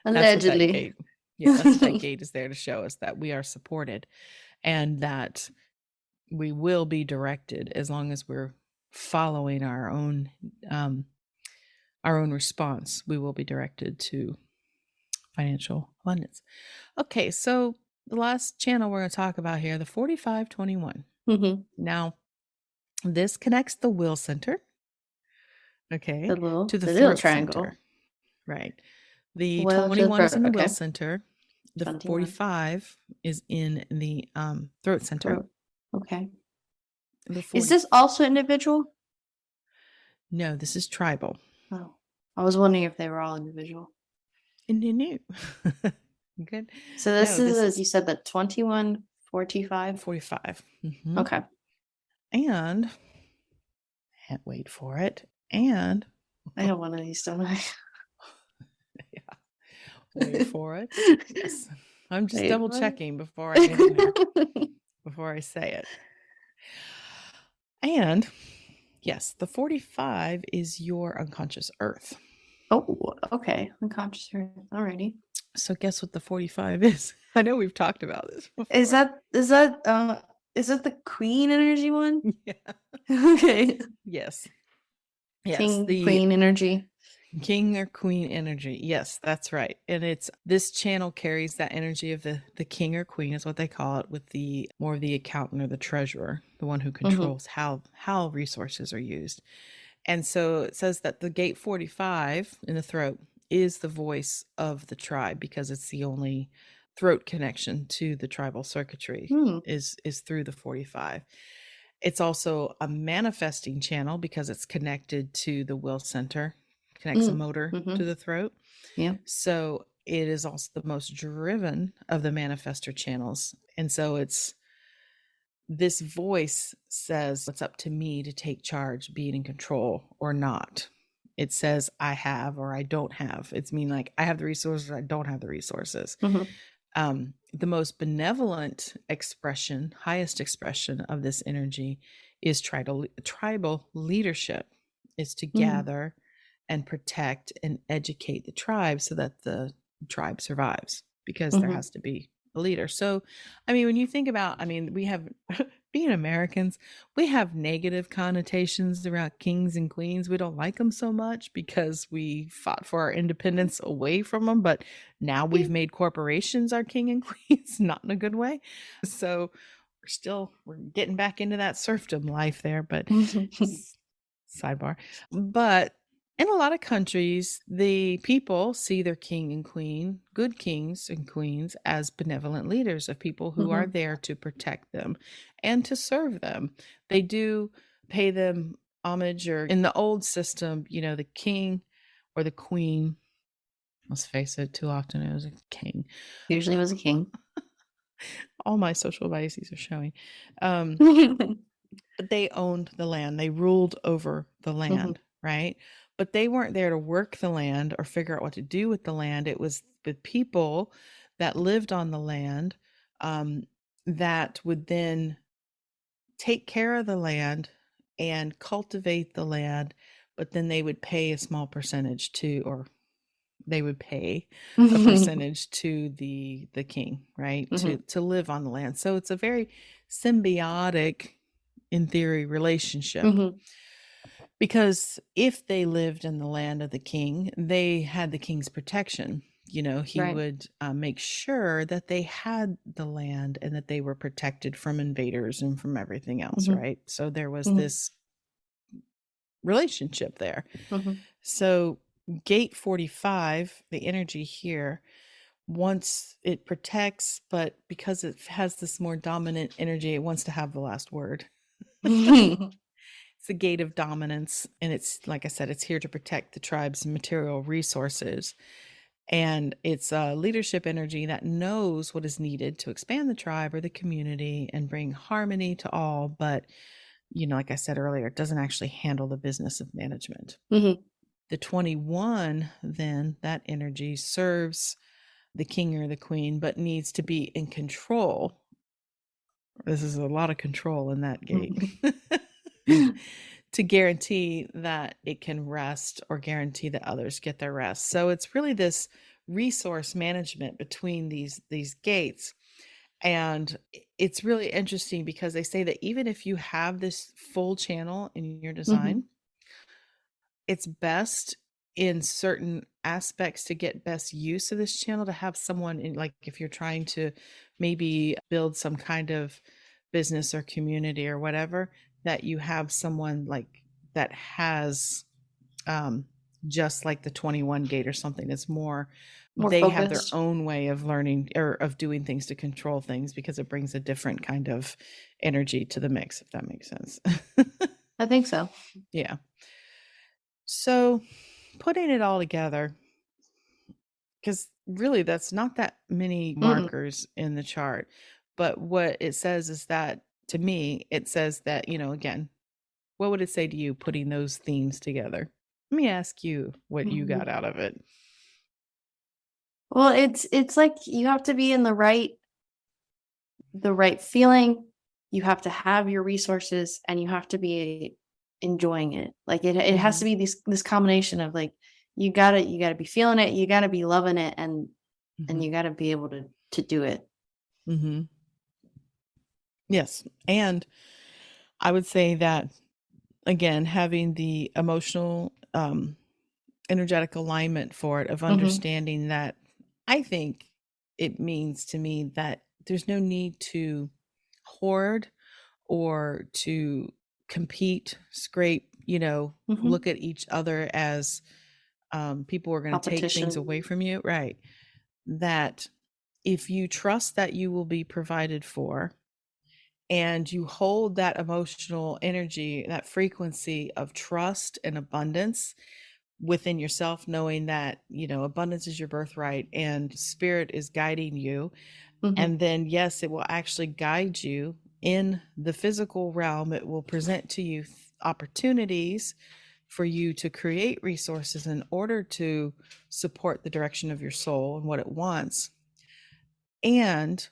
Allegedly. That's what that gate is there to show us, that we are supported and that we will be directed as long as we're following our own response. We will be directed to financial abundance. Okay, so the last channel we're going to talk about here, the 4521. Now, this connects the will center, okay, to the throat triangle. Center. Right. The 21 is in the will center. The 21. 45 is in the throat center. Okay. Is this also individual? No, this is tribal. Oh, I was wondering if they were all individual. No. Good. So this is, you said that 21, 45? 45. Okay. And, can't wait for it. And I have one of these, don't I? Yeah. Wait for it. Yes. I'm just double checking before I get in there, before I say it. And Yes, the 45 is your unconscious earth. Oh, okay. Unconscious earth. Alrighty. So guess what the 45 is? I know we've talked about this Is before. that is that is that the queen energy one? Yeah. Okay. Yes. Yes, King, the queen energy. king or queen energy. Yes, that's right. And it's this channel carries that energy of the king or queen is what they call it, with the more of the accountant or the treasurer, the one who Mm-hmm. controls how resources are used. And so it says that the gate 45 in the throat is the voice of the tribe because it's the only throat connection to the tribal circuitry Hmm. is through the 45. It's also a manifesting channel because it's connected to the will center, connects a Mm. motor Mm-hmm. to the throat. Yeah. So it is also the most driven of the manifestor channels. And so it's this voice says, it's up to me to take charge, being in control or not. It says, I have or I don't have. It's mean like I have the resources, I don't have the resources. Mm-hmm. The most benevolent expression, highest expression of this energy is tribal leadership, is to Mm. gather and protect and educate the tribe so that the tribe survives because there Mm-hmm. has to be a leader. So, I mean, when you think about, I mean, we have being Americans, we have negative connotations around kings and queens. We don't like them so much because we fought for our independence away from them, but now we've made corporations our king and queens, not in a good way. So we're getting back into that serfdom life there, but sidebar. But in a lot of countries, the people see their king and queen, good kings and queens, as benevolent leaders of people who are Mm-hmm. there to protect them and to serve them. They do pay them homage, or in the old system, the king or the queen, let's face it, too often it was a king. Usually was a king. All my social biases are showing. Um, Mm-hmm. but they owned the land, they ruled over the land, right? But they weren't there to work the land or figure out what to do with the land. It was the people that lived on the land, um, that would then take care of the land and cultivate the land, but then they would pay a small percentage to, or they would pay a percentage to the king, right? Mm-hmm. To live on the land. So it's a very symbiotic, in theory, relationship, Mm-hmm. because if they lived in the land of the king, they had the king's protection. He Right. would make sure that they had the land and that they were protected from invaders and from everything else, Mm-hmm. right? So there was Mm-hmm. this relationship there. Mm-hmm. So gate 45, the energy here, once it protects, but because it has this more dominant energy, it wants to have the last word. It's the gate of dominance. And it's, like I said, it's here to protect the tribe's material resources. And it's a leadership energy that knows what is needed to expand the tribe or the community and bring harmony to all. But, like I said earlier, it doesn't actually handle the business of management. Mm-hmm. The 21, then, that energy serves the king or the queen, but needs to be in control. This is a lot of control in that gate. To guarantee that it can rest or guarantee that others get their rest. So it's really this resource management between these gates. And it's really interesting because they say that even if you have this full channel in your Mm-hmm. design, it's best in certain aspects to get best use of this channel to have someone in, like if you're trying to maybe build some kind of business or community or whatever, that you have someone like that has, um just like the 21 gate or something that's more, More they have their focused. own way of learning or of doing things to control things because it brings a different kind of energy to the mix, if that makes sense. I think so. Yeah. So putting it all together, because really that's not that many Mm-mm. markers in the chart. But what it says is that, to me, it says that, again, what would it say to you putting those themes together? Let me ask you what you got out of it. Well, it's like you have to be in the right feeling. You have to have your resources, and you have to be enjoying it. Like it has to Mhm. be this combination of like you gotta be feeling it, you gotta be loving it, and Mhm. you gotta be able to do it. Mhm. Yes. And I would say that again, having the emotional energetic alignment for it of Hmm. understanding that I think it means to me that there's no need to hoard or to compete, scrape, look Hmm. at each other as people are going to take things Competition. away from you. Right. That if you trust that you will be provided for and you hold that emotional energy, that frequency of trust and abundance within yourself, knowing that, abundance is your birthright and spirit is guiding you. Hmm. And then, yes, it will actually guide you in the physical realm. It will present to you opportunities for you to create resources in order to support the direction of your soul and what it wants. And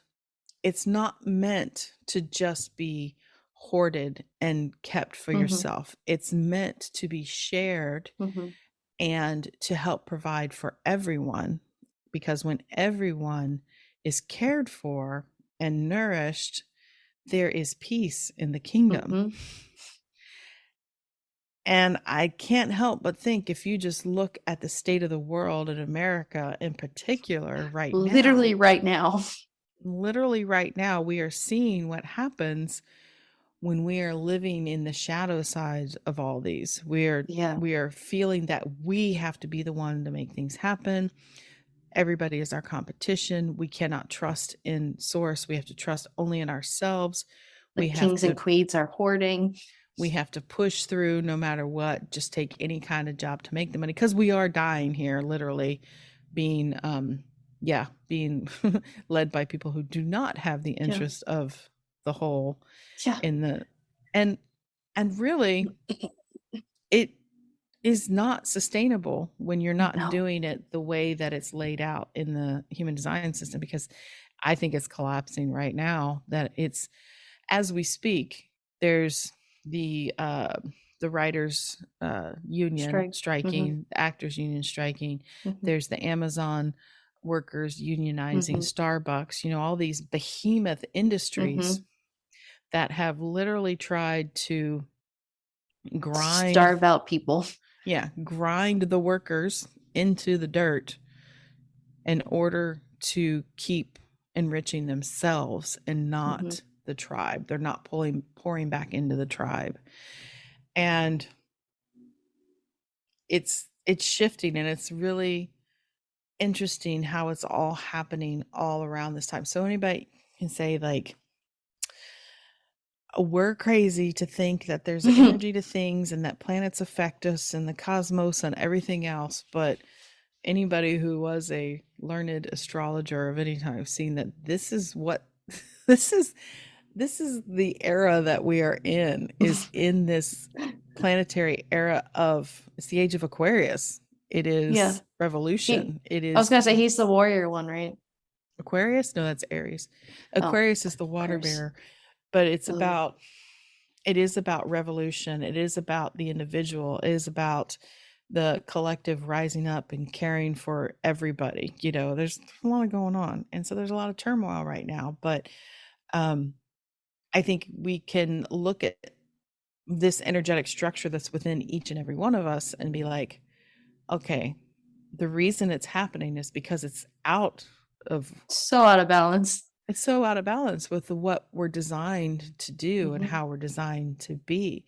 it's not meant to just be hoarded and kept for Hmm. yourself. It's meant to be shared Hmm. and to help provide for everyone. Because when everyone is cared for and nourished, there is peace in the kingdom. Hmm. And I can't help but think if you just look at the state of the world in America in particular right Literally now, right now. literally right now, we are seeing what happens when we are living in the shadow side of all these. Yeah. We are feeling that we have to be the one to make things happen. Everybody is our competition. We cannot trust in source. We have to trust only in ourselves. We Like have kings and to queens are hoarding. we have to push through no matter what, just take any kind of job to make the money because we are dying here literally being being led by people who do not have the Yeah. interest of the whole Yeah. in the and and really it is not sustainable when you're not No. doing it the way that it's laid out in the human design system because I think it's collapsing right now that it's as we speak there's the writers union Strike. Hmm. striking, the actors union striking, Hmm. there's the Amazon workers unionizing, Hmm. Starbucks, all these behemoth industries Hmm. that have literally tried to grind Starve out people. grind the workers into the dirt in order to keep enriching themselves and Hmm. not the tribe. They're not pouring back into the tribe. And it's shifting and it's really interesting how it's all happening all around this time. So anybody can say like we're crazy to think that there's an energy to things and that planets affect us and the cosmos and everything else, but anybody who was a learned astrologer of any time have seen that this is what this is this is the era that we are is in this planetary era of it's the age of Aquarius. It Yeah. is He, revolution. It I was is gonna say he's the warrior one, right? Aquarius. No, that's Aries. Oh, Aquarius is the water Aquarius. bearer, but Oh. it is about revolution. It is about the individual. It is about the collective rising up and caring for everybody. There's a lot going on. And so there's a lot of turmoil right now. But um, I think we can look at this energetic structure that's within each and every one of us and be like, okay, the reason it's happening is because of So out of balance. it's so out of balance with what we're designed to do and Hmm. how we're designed to be.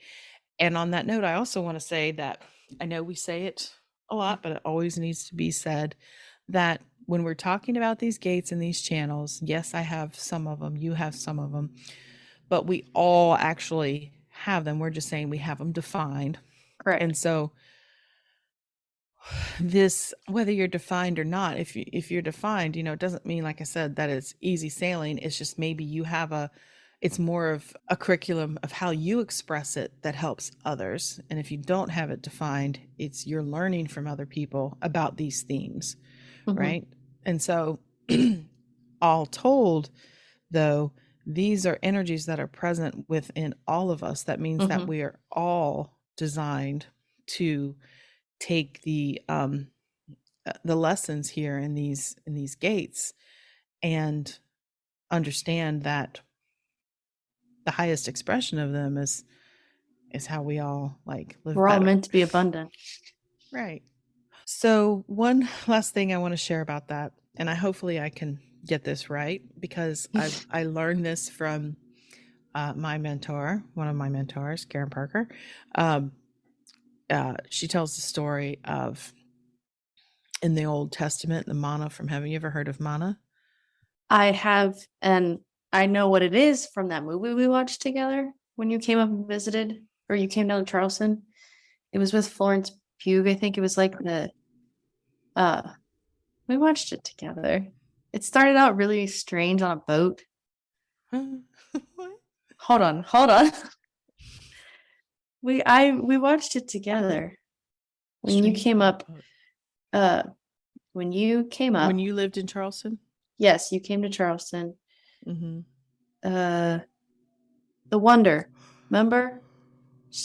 And on that note, I also want to say that I know we say it a lot, but it always needs to be said that when we're talking about these gates and these channels, yes, I have some of them, you have some of them, but we all actually have them. We're just saying we have them defined. Correct. And so this whether you're defined or not, if you're defined, it doesn't mean like I said that it's easy sailing. It's just maybe you have it's more of a curriculum of how you express it that helps others. And if you don't have it defined, it's you're learning from other people about these themes, Hmm. right? And so all told, though, these are energies that are present within all of us. That means that Hmm. we are all designed to take the lessons here in these gates and understand that the highest expression of them is how we all like live We're all better. meant to be abundant. Right. So one last thing I want to share about that, and hopefully I can get this right because I learned this from my mentor, one of my mentors, Karen Parker. She tells the story of in the Old Testament, the manna from heaven. You ever heard of manna? I have, and I know what it is from that movie we watched together when you came up and visited, or you came down to Charleston. It was with Florence Pugh. I think it was like uh we watched it together. It started out really strange on a boat. What? Hold on. We watched it together. When you Strange came on up, a boat. uh when you came up, When you lived in Charleston? yes, you came to Charleston. Mm-hmm. The Wonder, remember?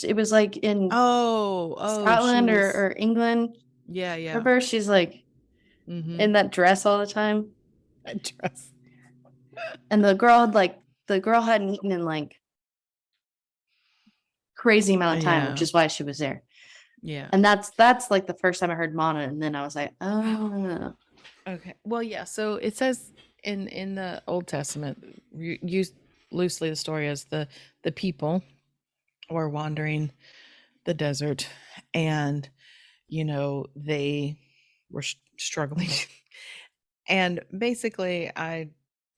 It was like in She Scotland was. or England. Yeah. Remember, she's like Mm-hmm. in that dress all the time, I dress. and the girl hadn't eaten in like crazy amount of time, which Yeah. is why she was there. Yeah. And that's like the first time I heard Mana, and then I was like, oh, Okay. Well, yeah. So it says in the Old Testament, used loosely the story as the people were wandering the desert, and they were struggling. And basically, I'm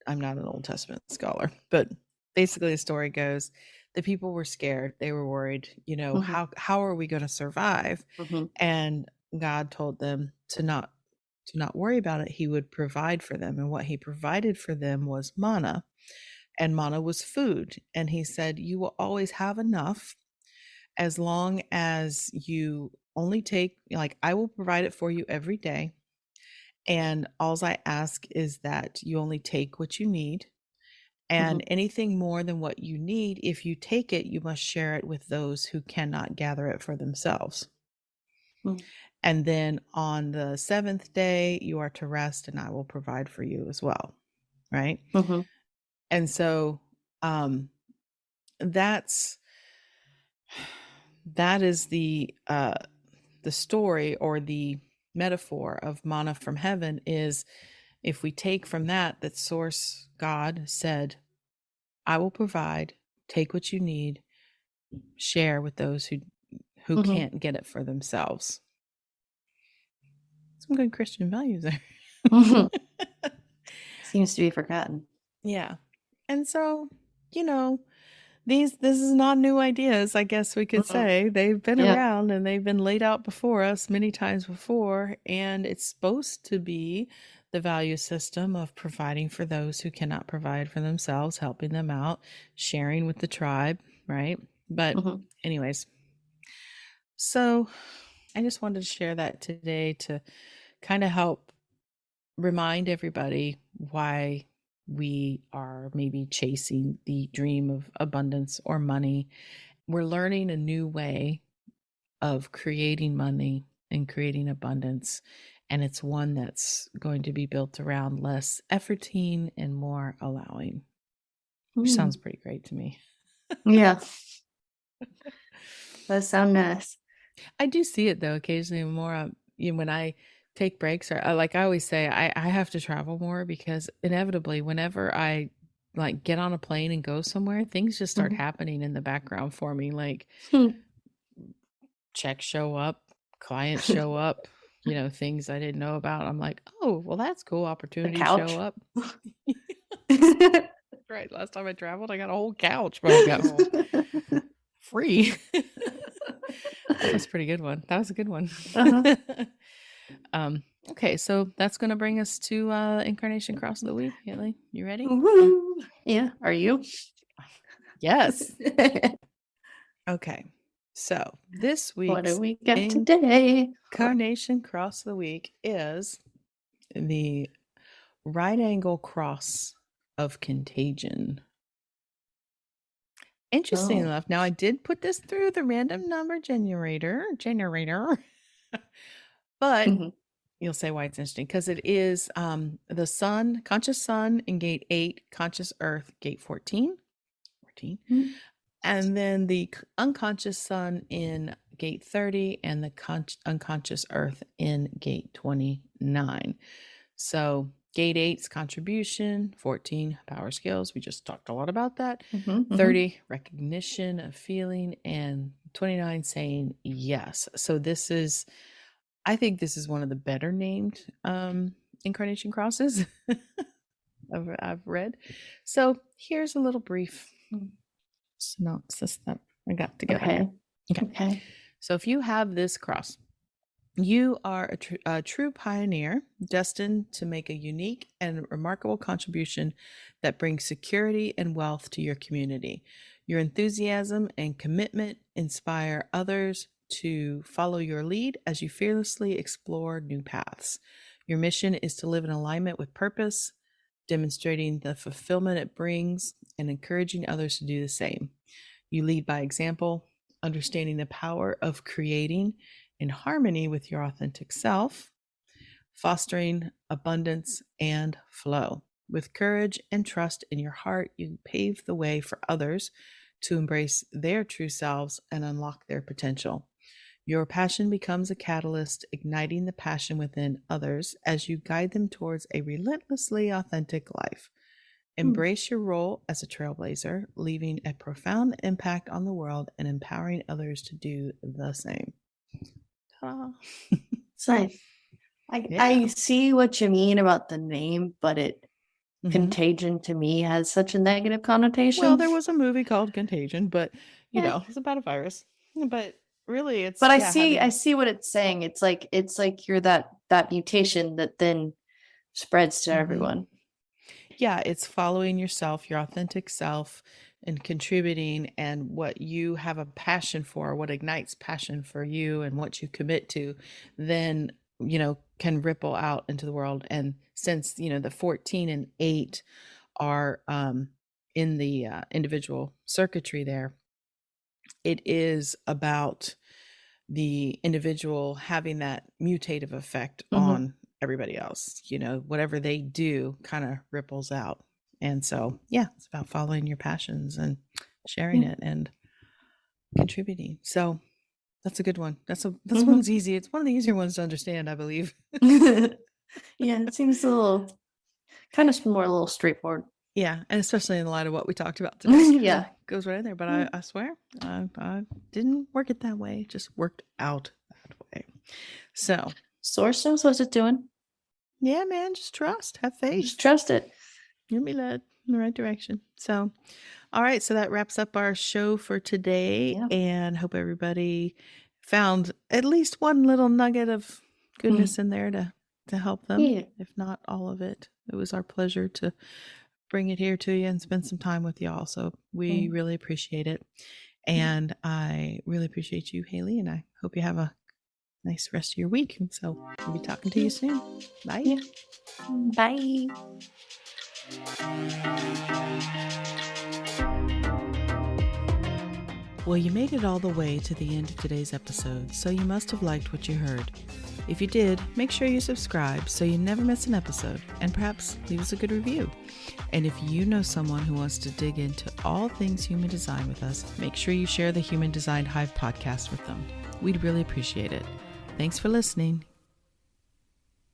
not an Old Testament scholar, but basically the story goes, the people were scared. They were worried, mhm, how are we going to survive? mhm, And God told them to not worry about it. He would provide for them. And what he provided for them was manna. And manna was food. And he said, you will always have enough as long as you only take, like, I will provide it for you every day. And all I ask is that you only take what you need. And mhm, anything more than what you need, if you take it, you must share it with those who cannot gather it for themselves. mhm, And then on the seventh day, you are to rest, and I will provide for you as well. Right. mhm, And so that's that is the story or the metaphor of manna from heaven is if we take from that source God said, I will provide, take what you need, share with those who mhm, can't get it for themselves. Some good Christian values there. mhm. Seems to be forgotten. Yeah. And so, you know, this is not new ideas, I guess we could Mhm. say. They've been Yeah. around and they've been laid out before us many times before, and it's supposed to be the value system of providing for those who cannot provide for themselves, helping them out, sharing with the tribe, right? But Mhm, anyways, so I just wanted to share that today to kind of help remind everybody why we are maybe chasing the dream of abundance or money. We're learning a new way of creating money and creating abundance. And it's one that's going to be built around less efforting and more allowing, which sounds mhm. pretty great to me. Yeah, that sounds nice. I do see it though occasionally more when I take breaks or like I always say I have to travel more because inevitably whenever I like get on a plane and go somewhere, things just start Mhm. happening in the background for me. Like Hmm. checks show up, clients show up, things I didn't know about. I'm like, oh, well, that's cool. The Opportunities show couch. up. Right. Last time I traveled, I got a whole couch when I got home. Free. That was a pretty good one. That was a good one. Uh-huh. Okay, so that's gonna bring us to Incarnation Cross of the Week. Haley, you ready? Woo. Yeah, are you? Yes. Okay. So this What do week's we got today? Incarnation Cross of the Week is the right angle cross of contagion. Interesting Oh. enough, now I did put this through the random number generator, but Mhm. you'll say why it's interesting because it is the sun, conscious sun in gate 8, conscious earth, gate 14, Mhm. and then the unconscious sun in gate 30 and the unconscious earth in gate 29. So gate 8's contribution, 14 power skills. We just talked a lot about that. Mhm. Mhm. 30 recognition of feeling, and 29 saying yes. So this is, I think this is one of the better named incarnation crosses I've read. So here's a little brief synopsis that I got together here. Okay. Okay. So if you have this cross, you are a true pioneer, destined to make a unique and remarkable contribution that brings security and wealth to your community. Your enthusiasm and commitment inspire others to follow your lead as you fearlessly explore new paths. Your mission is to live in alignment with purpose, demonstrating the fulfillment it brings and encouraging others to do the same. You lead by example, understanding the power of creating in harmony with your authentic self, fostering abundance and flow. With courage and trust in your heart, you pave the way for others to embrace their true selves and unlock their potential. Your passion becomes a catalyst, igniting the passion within others as you guide them towards a relentlessly authentic life. Embrace your role as a trailblazer, leaving a profound impact on the world and empowering others to do the same. Ta-da. It's nice. I Yeah. see what you mean about the name, but hmm contagion to me has such a negative Well, connotation. there was a movie called Contagion, but Yeah. it's about a virus. But really, it's But I yeah, see having. what it's saying. It's like you're that mutation that then spreads to Mhm. everyone. Yeah, it's following yourself, your authentic self, and contributing, and what you have a passion for, what ignites passion for you, and what you commit to, then can ripple out into the world. And since the 14 and 8 are in the individual circuitry there, it is about the individual having that mutative effect Mhm. on everybody else. Whatever they do kind of ripples out. And so, yeah, it's about following your passions and sharing Yeah. it and contributing. So that's a good one. That's Mhm. one's easy. It's one of the easier ones to understand, I believe. Yeah, it seems a little kind of more a little straightforward. Yeah, and especially in light of what we talked about today, kind of Yeah. goes right in there. But Mm. I swear, I didn't work it that way. It just worked out that way. So Source knows what it's doing. yeah, man, just trust, have Just faith. trust it. You'll be led in the right direction. So, all right. So that wraps up our show for today. Yeah. And hope everybody found at least one little nugget of Mm. goodness in there to help them, Yeah. if not all of it. It was our pleasure to bring it here to you and spend some time with y'all. So we Mm. really appreciate it. Yeah. And I really appreciate you, Haley. And I hope you have a nice rest of your week. And so we'll be talking to you soon. Bye. Yeah. Bye. Well, you made it all the way to the end of today's episode, so you must have liked what you heard. If you did, make sure you subscribe so you never miss an episode, and perhaps leave us a good review. And if you know someone who wants to dig into all things human design with us, make sure you share the Human Design Hive podcast with them. We'd really appreciate it. Thanks for listening.